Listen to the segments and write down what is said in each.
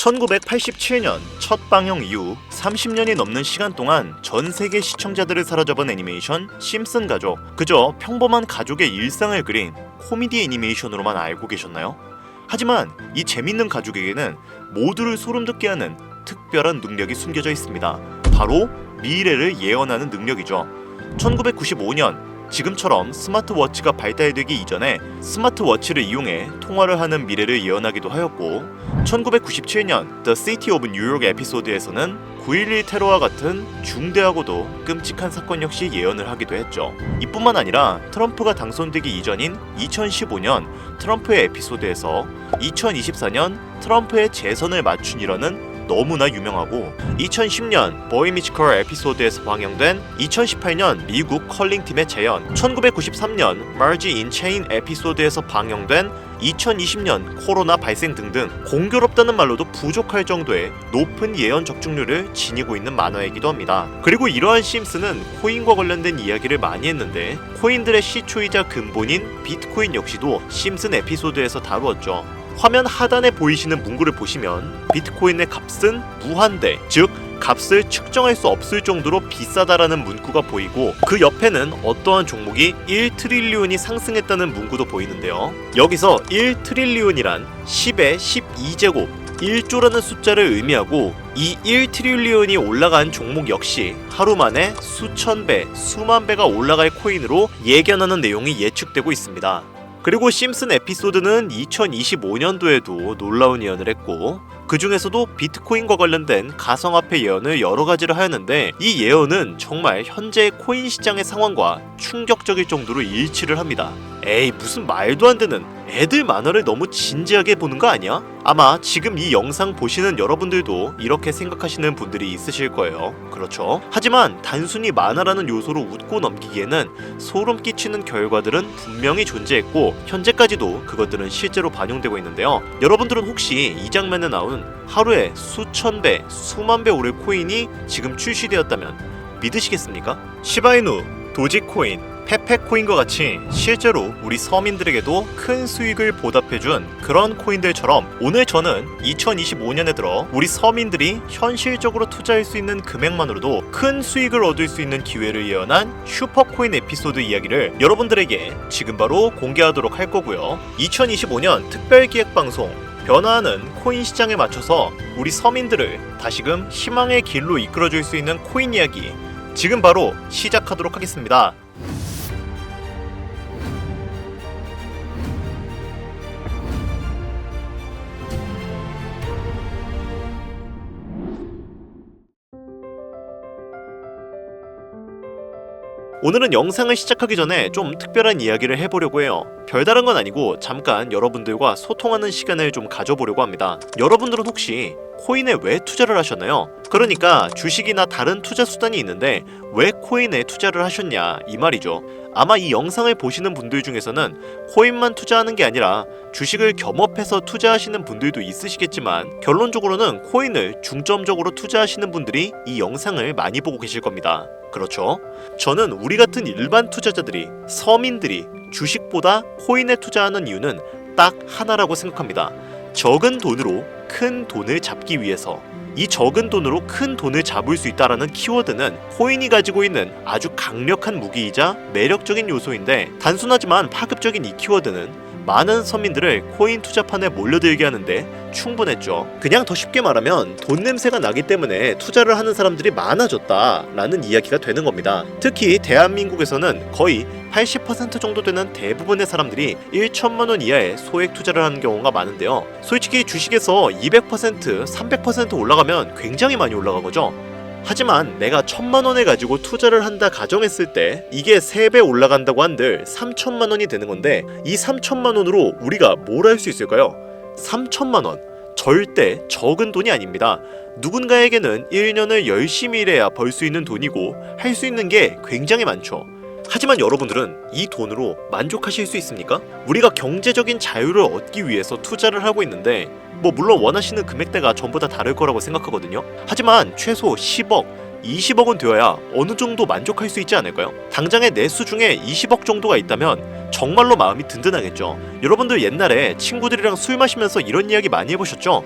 1987년 첫 방영 이후 30년이 넘는 시간 동안 전 세계 시청자들을 사로잡은 애니메이션 심슨 가족. 그저 평범한 가족의 일상을 그린 코미디 애니메이션으로만 알고 계셨나요? 하지만 이 재밌는 가족에게는 모두를 소름돋게 하는 특별한 능력이 숨겨져 있습니다. 바로 미래를 예언하는 능력이죠. 1995년 지금처럼 스마트워치가 발달되기 이전에 스마트워치를 이용해 통화를 하는 미래를 예언하기도 하였고, 1997년 The City of New York 에피소드에서는 9.11 테러와 같은 중대하고도 끔찍한 사건 역시 예언을 하기도 했죠. 이뿐만 아니라 트럼프가 당선되기 이전인 2015년 트럼프의 에피소드에서 2024년 트럼프의 재선을 맞춘이라는 너무나 유명하고, 2010년 보이 미지컬 에피소드에서 방영된 2018년 미국 컬링팀의 재현, 1993년 마지 인 체인 에피소드에서 방영된 2020년 코로나 발생 등등 공교롭다는 말로도 부족할 정도의 높은 예언 적중률을 지니고 있는 만화이기도 합니다. 그리고 이러한 심슨은 코인과 관련된 이야기를 많이 했는데, 코인들의 시초이자 근본인 비트코인 역시도 심슨 에피소드에서 다루었죠. 화면 하단에 보이시는 문구를 보시면 비트코인의 값은 무한대, 즉 값을 측정할 수 없을 정도로 비싸다라는 문구가 보이고, 그 옆에는 어떠한 종목이 1트릴리온이 상승했다는 문구도 보이는데요. 여기서 1트릴리온이란 10의 12제곱 1조라는 숫자를 의미하고, 이 1트릴리온이 올라간 종목 역시 하루 만에 수천 배, 수만 배가 올라갈 코인으로 예견하는 내용이 예측되고 있습니다. 그리고 심슨 에피소드는 2025년도에도 놀라운 예언을 했고, 그 중에서도 비트코인과 관련된 가상화폐 예언을 여러 가지를 하였는데, 이 예언은 정말 현재의 코인 시장의 상황과 충격적일 정도로 일치를 합니다. 에이, 무슨 말도 안 되는, 애들 만화를 너무 진지하게 보는 거 아니야? 아마 지금 이 영상 보시는 여러분들도 이렇게 생각하시는 분들이 있으실 거예요. 그렇죠? 하지만 단순히 만화라는 요소로 웃고 넘기기에는 소름 끼치는 결과들은 분명히 존재했고, 현재까지도 그것들은 실제로 반영되고 있는데요. 여러분들은 혹시 이 장면에 나온 하루에 수천 배, 수만 배 오를 코인이 지금 출시되었다면 믿으시겠습니까? 시바이누, 도지코인, 페페코인과 같이 실제로 우리 서민들에게도 큰 수익을 보답해준 그런 코인들처럼, 오늘 저는 2025년에 들어 우리 서민들이 현실적으로 투자할 수 있는 금액만으로도 큰 수익을 얻을 수 있는 기회를 예언한 슈퍼코인 에피소드 이야기를 여러분들에게 지금 바로 공개하도록 할 거고요. 2025년 특별기획방송 변화하는 코인 시장에 맞춰서 우리 서민들을 다시금 희망의 길로 이끌어줄 수 있는 코인 이야기, 지금 바로 시작하도록 하겠습니다. 오늘은 영상을 시작하기 전에 좀 특별한 이야기를 해보려고 해요. 별다른 건 아니고 잠깐 여러분들과 소통하는 시간을 좀 가져보려고 합니다. 여러분들은 혹시 코인에 왜 투자를 하셨나요? 그러니까 주식이나 다른 투자 수단이 있는데 왜 코인에 투자를 하셨냐, 이 말이죠. 아마 이 영상을 보시는 분들 중에서는 코인만 투자하는 게 아니라 주식을 겸업해서 투자하시는 분들도 있으시겠지만, 결론적으로는 코인을 중점적으로 투자하시는 분들이 이 영상을 많이 보고 계실 겁니다. 그렇죠? 저는 우리 같은 일반 투자자들이, 서민들이 주식보다 코인에 투자하는 이유는 딱 하나라고 생각합니다. 적은 돈으로 큰 돈을 잡기 위해서. 이 적은 돈으로 큰 돈을 잡을 수 있다라는 키워드는 코인이 가지고 있는 아주 강력한 무기이자 매력적인 요소인데, 단순하지만 파급적인 이 키워드는 많은 서민들을 코인 투자판에 몰려들게 하는데 충분했죠. 그냥 더 쉽게 말하면 돈 냄새가 나기 때문에 투자를 하는 사람들이 많아졌다라는 이야기가 되는 겁니다. 특히 대한민국에서는 거의 80% 정도 되는 대부분의 사람들이 1천만 원 이하의 소액 투자를 하는 경우가 많은데요. 솔직히 주식에서 200%, 300% 올라가면 굉장히 많이 올라간 거죠. 하지만 내가 1,000만 원을 가지고 투자를 한다 가정했을 때 이게 3배 올라간다고 한들 3천만 원이 되는 건데, 이 3천만 원으로 우리가 뭘 할 수 있을까요? 3천만 원. 절대 적은 돈이 아닙니다. 누군가에게는 1년을 열심히 일해야 벌 수 있는 돈이고 할 수 있는 게 굉장히 많죠. 하지만 여러분들은 이 돈으로 만족하실 수 있습니까? 우리가 경제적인 자유를 얻기 위해서 투자를 하고 있는데, 물론 원하시는 금액대가 전부 다 다를 거라고 생각하거든요. 하지만 최소 10억, 20억은 되어야 어느 정도 만족할 수 있지 않을까요? 당장의 내수 중에 20억 정도가 있다면 정말로 마음이 든든하겠죠. 여러분들 옛날에 친구들이랑 술 마시면서 이런 이야기 많이 해보셨죠?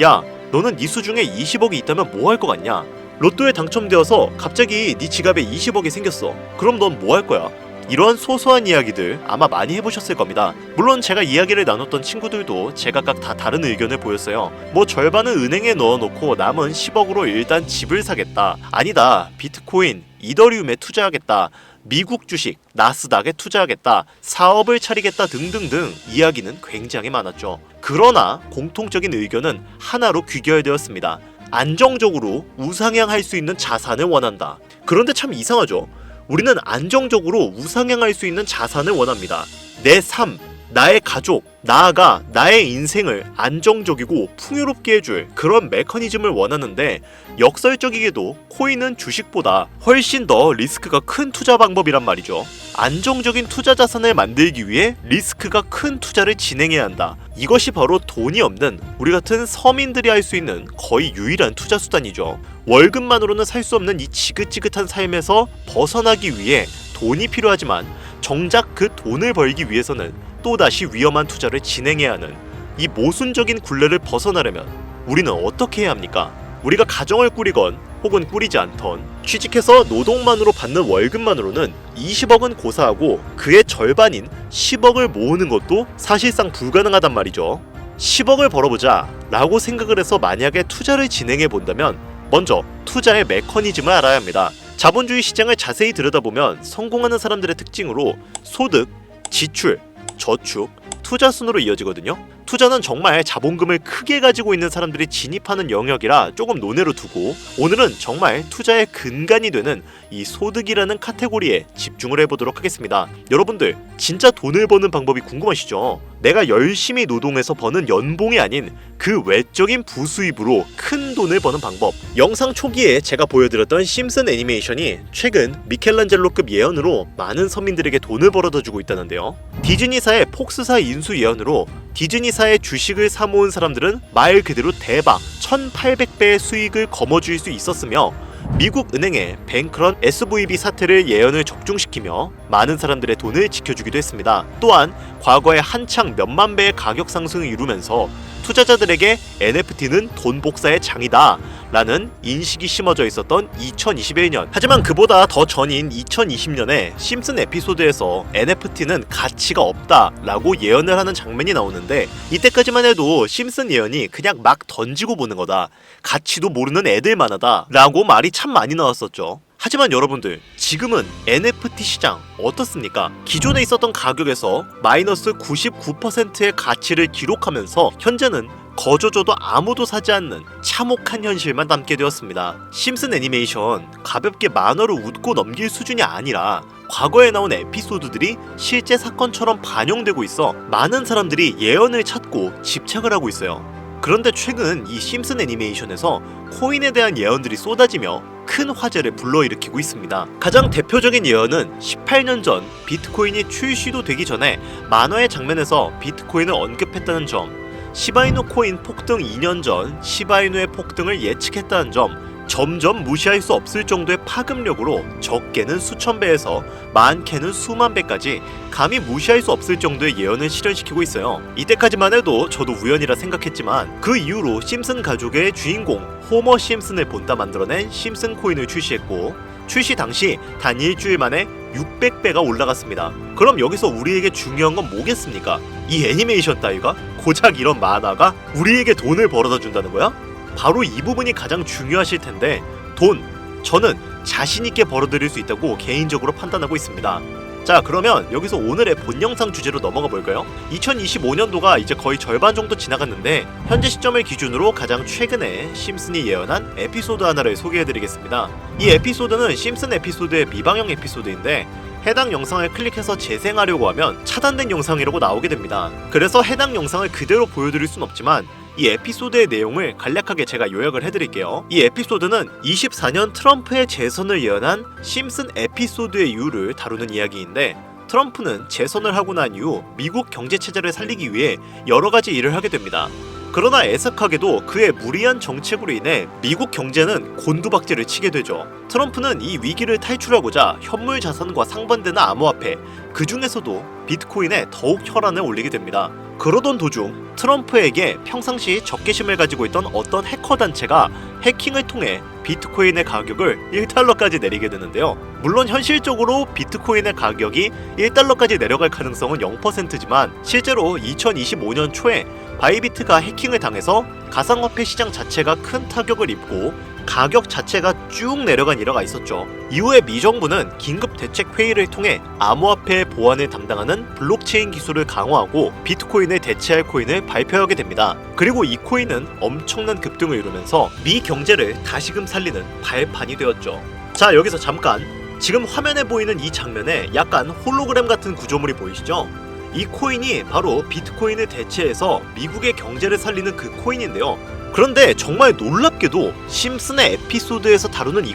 야, 너는 네 수중에 20억이 있다면 뭐 할 것 같냐? 로또에 당첨되어서 갑자기 네 지갑에 20억이 생겼어. 그럼 넌 뭐 할 거야? 이러한 소소한 이야기들 아마 많이 해보셨을 겁니다. 물론 제가 이야기를 나눴던 친구들도 제각각 다 다른 의견을 보였어요. 뭐 절반은 은행에 넣어놓고 남은 10억으로 일단 집을 사겠다. 아니다. 비트코인, 이더리움에 투자하겠다. 미국 주식, 나스닥에 투자하겠다. 사업을 차리겠다 등등등 이야기는 굉장히 많았죠. 그러나 공통적인 의견은 하나로 귀결되었습니다. 안정적으로 우상향할 수 있는 자산을 원한다. 그런데 참 이상하죠. 우리는 안정적으로 우상향할 수 있는 자산을 원합니다. 내 삶, 나의 가족, 나아가 나의 인생을 안정적이고 풍요롭게 해줄 그런 메커니즘을 원하는데 역설적이게도 코인은 주식보다 훨씬 더 리스크가 큰 투자 방법이란 말이죠. 안정적인 투자 자산을 만들기 위해 리스크가 큰 투자를 진행해야 한다. 이것이 바로 돈이 없는 우리 같은 서민들이 할 수 있는 거의 유일한 투자 수단이죠. 월급만으로는 살 수 없는 이 지긋지긋한 삶에서 벗어나기 위해 돈이 필요하지만 정작 그 돈을 벌기 위해서는 또다시 위험한 투자를 진행해야 하는 이 모순적인 굴레를 벗어나려면 우리는 어떻게 해야 합니까? 우리가 가정을 꾸리건 혹은 꾸리지 않던 취직해서 노동만으로 받는 월급만으로는 20억은 고사하고 그의 절반인 10억을 모으는 것도 사실상 불가능하단 말이죠. 10억을 벌어보자 라고 생각을 해서 만약에 투자를 진행해 본다면 먼저 투자의 메커니즘을 알아야 합니다. 자본주의 시장을 자세히 들여다보면 성공하는 사람들의 특징으로 소득, 지출, 저축, 투자 순으로 이어지거든요. 투자는 정말 자본금을 크게 가지고 있는 사람들이 진입하는 영역이라 조금 논외로 두고 오늘은 정말 투자의 근간이 되는 이 소득이라는 카테고리에 집중을 해보도록 하겠습니다. 여러분들 진짜 돈을 버는 방법이 궁금하시죠? 내가 열심히 노동해서 버는 연봉이 아닌 그 외적인 부수입으로 큰 돈을 버는 방법. 영상 초기에 제가 보여드렸던 심슨 애니메이션이 최근 미켈란젤로급 예언으로 많은 서민들에게 돈을 벌어다주고 있다는데요. 디즈니사의 폭스사 인수 예언으로 디즈니사의 주식을 사모은 사람들은 말 그대로 대박 1800배의 수익을 거머쥘 수 있었으며 미국 은행의 뱅크런 SVB 사태를 예언을 적중시키며 많은 사람들의 돈을 지켜주기도 했습니다. 또한 과거에 한창 몇만 배의 가격 상승을 이루면서 투자자들에게 NFT는 돈 복사의 장이다 라는 인식이 심어져 있었던 2021년. 하지만 그보다 더 전인 2020년에 심슨 에피소드에서 NFT는 가치가 없다 라고 예언을 하는 장면이 나오는데 이때까지만 해도 심슨 예언이 그냥 막 던지고 보는 거다, 가치도 모르는 애들만 하다 라고 말이 참 많이 나왔었죠. 하지만 여러분들 지금은 NFT 시장 어떻습니까? 기존에 있었던 가격에서 마이너스 99%의 가치를 기록하면서 현재는 거저줘도 아무도 사지 않는 참혹한 현실만 남게 되었습니다. 심슨 애니메이션 가볍게 만화로 웃고 넘길 수준이 아니라 과거에 나온 에피소드들이 실제 사건처럼 반영되고 있어 많은 사람들이 예언을 찾고 집착을 하고 있어요. 그런데 최근 이 심슨 애니메이션에서 코인에 대한 예언들이 쏟아지며 큰 화제를 불러일으키고 있습니다. 가장 대표적인 예언은 18년 전 비트코인이 출시도 되기 전에 만화의 장면에서 비트코인을 언급했다는 점, 시바이누 코인 폭등 2년 전 시바이누의 폭등을 예측했다는 점, 점점 무시할 수 없을 정도의 파급력으로 적게는 수천 배에서 많게는 수만 배까지 감히 무시할 수 없을 정도의 예언을 실현시키고 있어요. 이때까지만 해도 저도 우연이라 생각했지만 그 이후로 심슨 가족의 주인공 호머 심슨을 본따 만들어낸 심슨 코인을 출시했고 출시 당시 단 일주일 만에 600배가 올라갔습니다. 그럼 여기서 우리에게 중요한 건 뭐겠습니까? 이 애니메이션 따위가? 고작 이런 만화가 우리에게 돈을 벌어다 준다는 거야? 바로 이 부분이 가장 중요하실 텐데 돈, 저는 자신있게 벌어들일 수 있다고 개인적으로 판단하고 있습니다. 자, 그러면 여기서 오늘의 본 영상 주제로 넘어가 볼까요? 2025년도가 이제 거의 절반 정도 지나갔는데 현재 시점을 기준으로 가장 최근에 심슨이 예언한 에피소드 하나를 소개해드리겠습니다. 이 에피소드는 심슨 에피소드의 미방영 에피소드인데 해당 영상을 클릭해서 재생하려고 하면 차단된 영상이라고 나오게 됩니다. 그래서 해당 영상을 그대로 보여드릴 순 없지만 이 에피소드의 내용을 간략하게 제가 요약을 해드릴게요. 이 에피소드는 24년 트럼프의 재선을 예언한 심슨 에피소드의 이유를 다루는 이야기인데 트럼프는 재선을 하고 난 이후 미국 경제체제를 살리기 위해 여러가지 일을 하게 됩니다. 그러나 애석하게도 그의 무리한 정책으로 인해 미국 경제는 곤두박질을 치게 되죠. 트럼프는 이 위기를 탈출하고자 현물 자산과 상반되는 암호화폐, 그 중에서도 비트코인에 더욱 혈안을 올리게 됩니다. 그러던 도중 트럼프에게 평상시 적개심을 가지고 있던 어떤 해커 단체가 해킹을 통해 비트코인의 가격을 1달러까지 내리게 되는데요. 물론 현실적으로 비트코인의 가격이 1달러까지 내려갈 가능성은 0%지만 실제로 2025년 초에 바이비트가 해킹을 당해서 가상화폐 시장 자체가 큰 타격을 입고 가격 자체가 쭉 내려간 일화가 있었죠. 이후에 미 정부는 긴급 대책 회의를 통해 암호화폐 보안을 담당하는 블록체인 기술을 강화하고 비트코인을 대체할 코인을 발표하게 됩니다. 그리고 이 코인은 엄청난 급등을 이루면서 미 경제를 다시금 살리는 발판이 되었죠. 자, 여기서 잠깐, 지금 화면에 보이는 이 장면에 약간 홀로그램 같은 구조물이 보이시죠? 이 코인이 바로 비트코인을 대체해서 미국의 경제를 살리는 그 코인인데요. 그런데 정말 놀랍게도 심슨의 에피소드에서 다루는 이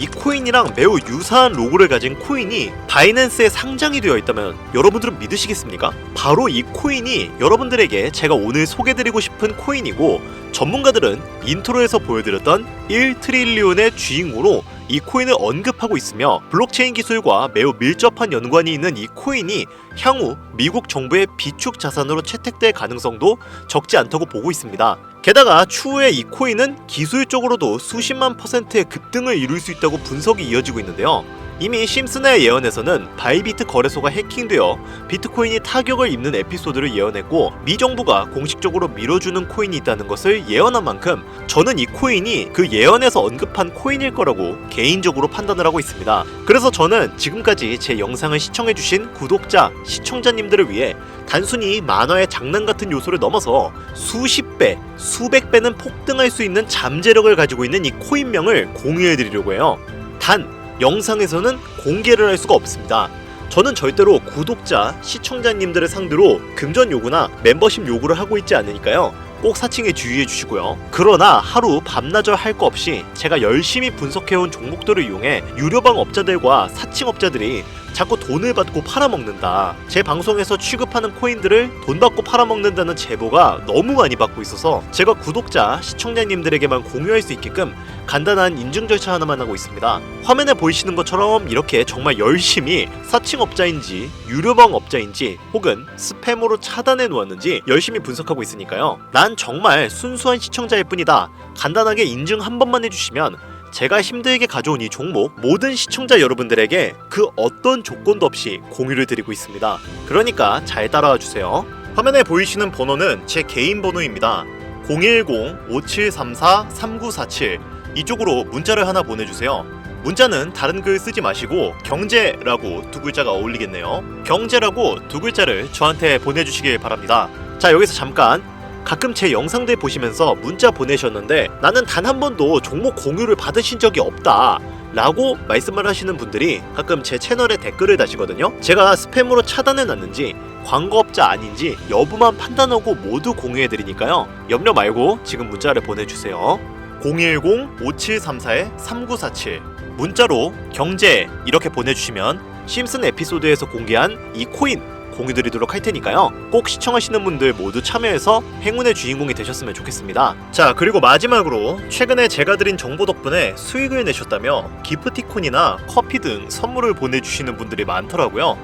코인이랑 매우 유사한 로고를 가진 코인이 바이낸스에 상장이 되어 있다면 여러분들은 믿으시겠습니까? 바로 이 코인이 여러분들에게 제가 오늘 소개드리고 싶은 코인이고, 전문가들은 인트로에서 보여드렸던 1트릴리온의 주인공으로 이 코인을 언급하고 있으며, 블록체인 기술과 매우 밀접한 연관이 있는 이 코인이 향후 미국 정부의 비축 자산으로 채택될 가능성도 적지 않다고 보고 있습니다. 게다가 추후에 이 코인은 기술적으로도 수십만 %의 급등을 이룰 수 있다고 분석이 이어지고 있는데요. 이미 심슨의 예언에서는 바이비트 거래소가 해킹되어 비트코인이 타격을 입는 에피소드를 예언했고, 미 정부가 공식적으로 밀어주는 코인이 있다는 것을 예언한 만큼 저는 이 코인이 그 예언에서 언급한 코인일 거라고 개인적으로 판단을 하고 있습니다. 그래서 저는 지금까지 제 영상을 시청해주신 구독자, 시청자님들을 위해 단순히 만화의 장난 같은 요소를 넘어서 수십 배, 수백 배는 폭등할 수 있는 잠재력을 가지고 있는 이 코인명을 공유해드리려고 해요. 단, 영상에서는 공개를 할 수가 없습니다. 저는 절대로 구독자, 시청자님들을 상대로 금전 요구나 멤버십 요구를 하고 있지 않으니까요. 꼭 사칭에 주의해 주시고요. 그러나 하루 밤낮을 할 거 없이 제가 열심히 분석해온 종목들을 이용해 유료방 업자들과 사칭업자들이 자꾸 돈을 받고 팔아먹는다, 제 방송에서 취급하는 코인들을 돈 받고 팔아먹는다는 제보가 너무 많이 받고 있어서 제가 구독자, 시청자님들에게만 공유할 수 있게끔 간단한 인증 절차 하나만 하고 있습니다. 화면에 보이시는 것처럼 이렇게 정말 열심히 사칭업자인지 유료방 업자인지 혹은 스팸으로 차단해 놓았는지 열심히 분석하고 있으니까요. 난 정말 순수한 시청자일 뿐이다, 간단하게 인증 한 번만 해주시면 제가 힘들게 가져온 이 종목 모든 시청자 여러분들에게 그 어떤 조건도 없이 공유를 드리고 있습니다. 그러니까 잘 따라와 주세요. 화면에 보이시는 번호는 제 개인 번호입니다. 010-5734-3947 이쪽으로 문자를 하나 보내주세요. 문자는 다른 글 쓰지 마시고 경제라고 두 글자가 어울리겠네요. 경제라고 두 글자를 저한테 보내주시길 바랍니다. 자, 여기서 잠깐, 가끔 제 영상들 보시면서 문자 보내셨는데 나는 단 한 번도 종목 공유를 받으신 적이 없다 라고 말씀을 하시는 분들이 가끔 제 채널에 댓글을 다시거든요. 제가 스팸으로 차단해놨는지 광고업자 아닌지 여부만 판단하고 모두 공유해드리니까요. 염려 말고 지금 문자를 보내주세요. 010-5734-3947 문자로 경제 이렇게 보내주시면 심슨 에피소드에서 공개한 이 코인 공유드리도록 할 테니까요. 꼭 시청하시는 분들 모두 참여해서 행운의 주인공이 되셨으면 좋겠습니다. 자, 그리고 마지막으로 최근에 제가 드린 정보 덕분에 수익을 내셨다며 기프티콘이나 커피 등 선물을 보내주시는 분들이 많더라고요.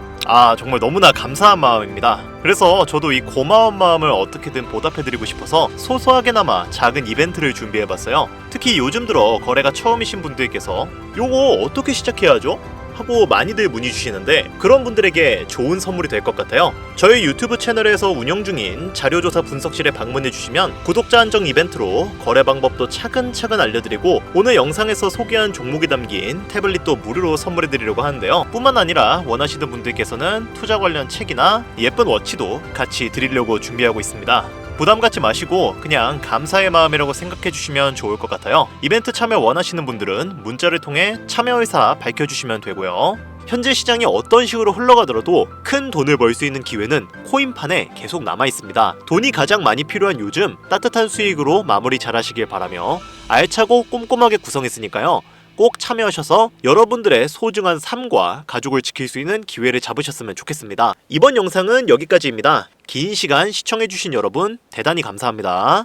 정말 너무나 감사한 마음입니다. 그래서 저도 이 고마운 마음을 어떻게든 보답해드리고 싶어서 소소하게나마 작은 이벤트를 준비해봤어요. 특히 요즘 들어 거래가 처음이신 분들께서 요거 어떻게 시작해야 하죠? 하고 많이들 문의 주시는데 그런 분들에게 좋은 선물이 될 것 같아요. 저희 유튜브 채널에서 운영 중인 자료조사 분석실에 방문해 주시면 구독자 한정 이벤트로 거래 방법도 차근차근 알려드리고 오늘 영상에서 소개한 종목이 담긴 태블릿도 무료로 선물해 드리려고 하는데요. 뿐만 아니라 원하시는 분들께서는 투자 관련 책이나 예쁜 워치도 같이 드리려고 준비하고 있습니다. 부담 갖지 마시고 그냥 감사의 마음이라고 생각해 주시면 좋을 것 같아요. 이벤트 참여 원하시는 분들은 문자를 통해 참여 의사 밝혀주시면 되고요. 현재 시장이 어떤 식으로 흘러가더라도 큰 돈을 벌 수 있는 기회는 코인판에 계속 남아 있습니다. 돈이 가장 많이 필요한 요즘 따뜻한 수익으로 마무리 잘 하시길 바라며 알차고 꼼꼼하게 구성했으니까요. 꼭 참여하셔서 여러분들의 소중한 삶과 가족을 지킬 수 있는 기회를 잡으셨으면 좋겠습니다. 이번 영상은 여기까지입니다. 긴 시간 시청해주신 여러분 대단히 감사합니다.